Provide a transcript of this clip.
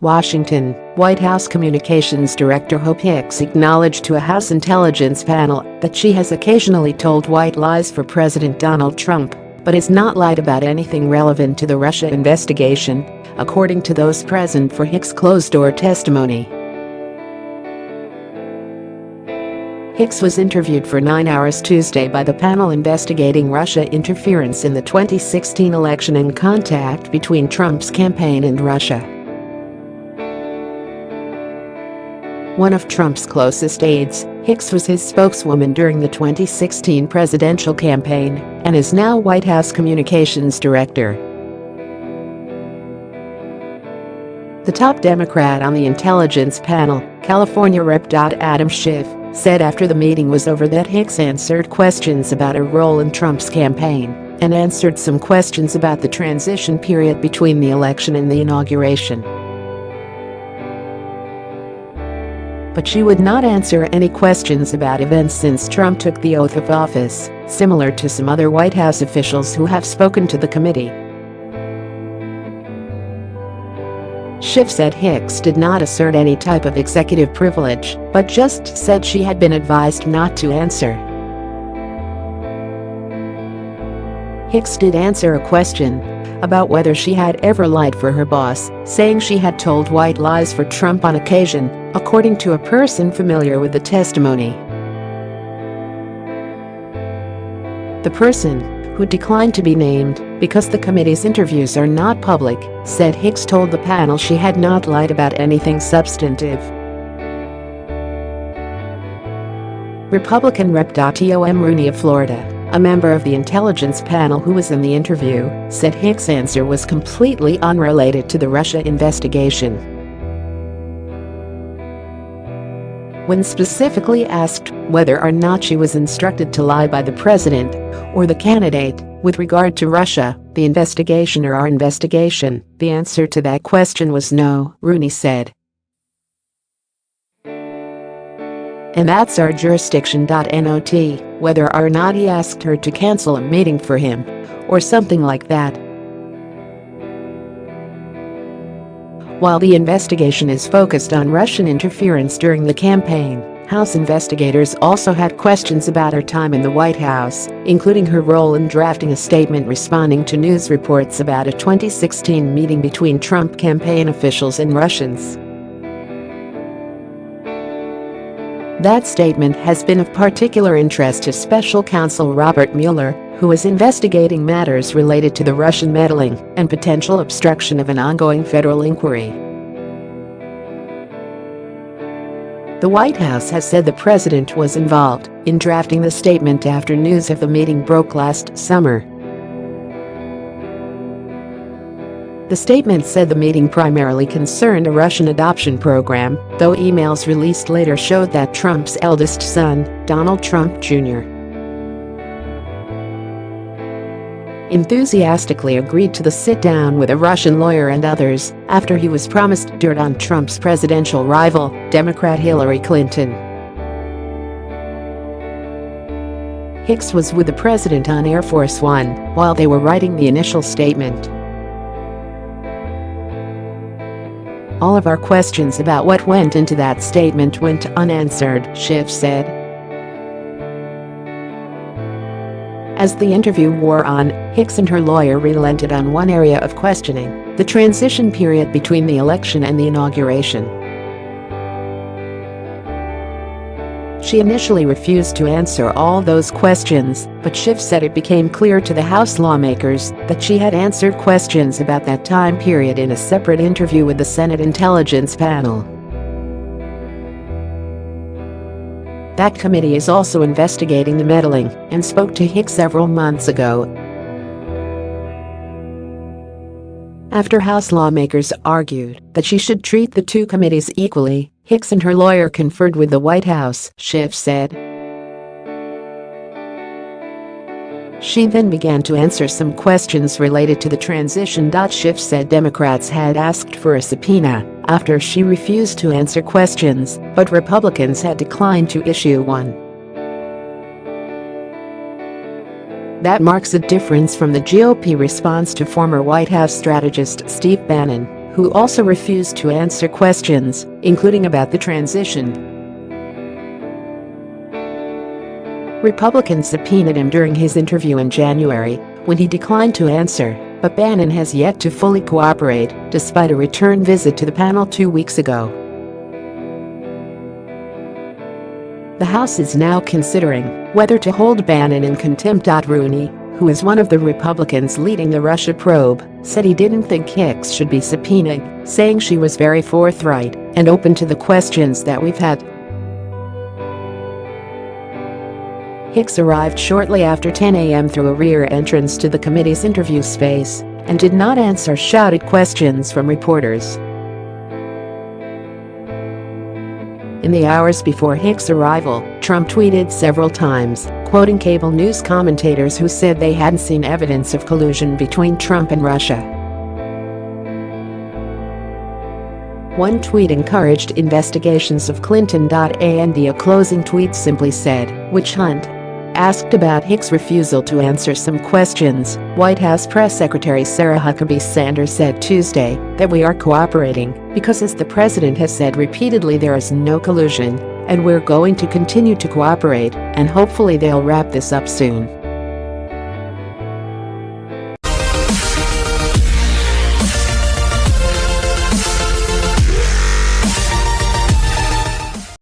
Washington, White House Communications Director Hope Hicks acknowledged to a House intelligence panel that she has occasionally told white lies for President Donald Trump, but has not lied about anything relevant to the Russia investigation, according to those present for Hicks' closed-door testimony. Hicks was interviewed for 9 hours Tuesday by the panel investigating Russia interference in the 2016 election and contact between Trump's campaign and Russia. One of Trump's closest aides, Hicks was his spokeswoman during the 2016 presidential campaign and is now White House Communications Director. The top Democrat on the intelligence panel, California Rep. Adam Schiff, said after the meeting was over that Hicks answered questions about her role in Trump's campaign and answered some questions about the transition period between the election and the inauguration. But she would not answer any questions about events since Trump took the oath of office, similar to some other White House officials who have spoken to the committee. Schiff said Hicks did not assert any type of executive privilege, but just said she had been advised not to answer. Hicks did answer a question about whether she had ever lied for her boss, saying she had told white lies for Trump on occasion, according to a person familiar with the testimony. The person, who declined to be named because the committee's interviews are not public, said Hicks told the panel she had not lied about anything substantive. Republican Rep. Tom Rooney of Florida, a member of the intelligence panel who was in the interview, said Hicks' answer was completely unrelated to the Russia investigation. When specifically asked whether or not she was instructed to lie by the president or the candidate with regard to Russia, the investigation or our investigation, the answer to that question was no, Rooney said. And that's our jurisdiction. Not whether or not he asked her to cancel a meeting for him or something like that. While the investigation is focused on Russian interference during the campaign, House investigators also had questions about her time in the White House, including her role in drafting a statement responding to news reports about a 2016 meeting between Trump campaign officials and Russians. That statement has been of particular interest to Special Counsel Robert Mueller, who is investigating matters related to the Russian meddling and potential obstruction of an ongoing federal inquiry. The White House has said the president was involved in drafting the statement after news of the meeting broke last summer. The statement said the meeting primarily concerned a Russian adoption program, though emails released later showed that Trump's eldest son, Donald Trump Jr., enthusiastically agreed to the sit-down with a Russian lawyer and others after he was promised dirt on Trump's presidential rival, Democrat Hillary Clinton. Hicks was with the president on Air Force One while they were writing the initial statement. All of our questions about what went into that statement went unanswered, Schiff said. As the interview wore on, Hicks and her lawyer relented on one area of questioning, the transition period between the election and the inauguration. She initially refused to answer all those questions, but Schiff said it became clear to the House lawmakers that she had answered questions about that time period in a separate interview with the Senate Intelligence Panel. That committee is also investigating the meddling and spoke to Hicks several months ago. After House lawmakers argued that she should treat the two committees equally, Hicks and her lawyer conferred with the White House, Schiff said. She then began to answer some questions related to the transition. Schiff said Democrats had asked for a subpoena after she refused to answer questions, but Republicans had declined to issue one. That marks a difference from the GOP response to former White House strategist Steve Bannon, who also refused to answer questions, including about the transition. Republicans subpoenaed him during his interview in January, when he declined to answer, but Bannon has yet to fully cooperate, despite a return visit to the panel 2 weeks ago. The House is now considering whether to hold Bannon in contempt. Rooney, who is one of the Republicans leading the Russia probe, said he didn't think Hicks should be subpoenaed, saying she was very forthright and open to the questions that we've had. Hicks arrived shortly after 10 a.m. through a rear entrance to the committee's interview space and did not answer shouted questions from reporters. In the hours before Hicks' arrival, Trump tweeted several times, quoting cable news commentators who said they hadn't seen evidence of collusion between Trump and Russia. One tweet encouraged investigations of Clinton. And a closing tweet simply said, "Witch hunt." Asked about Hicks' refusal to answer some questions, White House Press Secretary Sarah Huckabee Sanders said Tuesday that we are cooperating because, as the president has said repeatedly, there is no collusion, and we're going to continue to cooperate, and hopefully they'll wrap this up soon.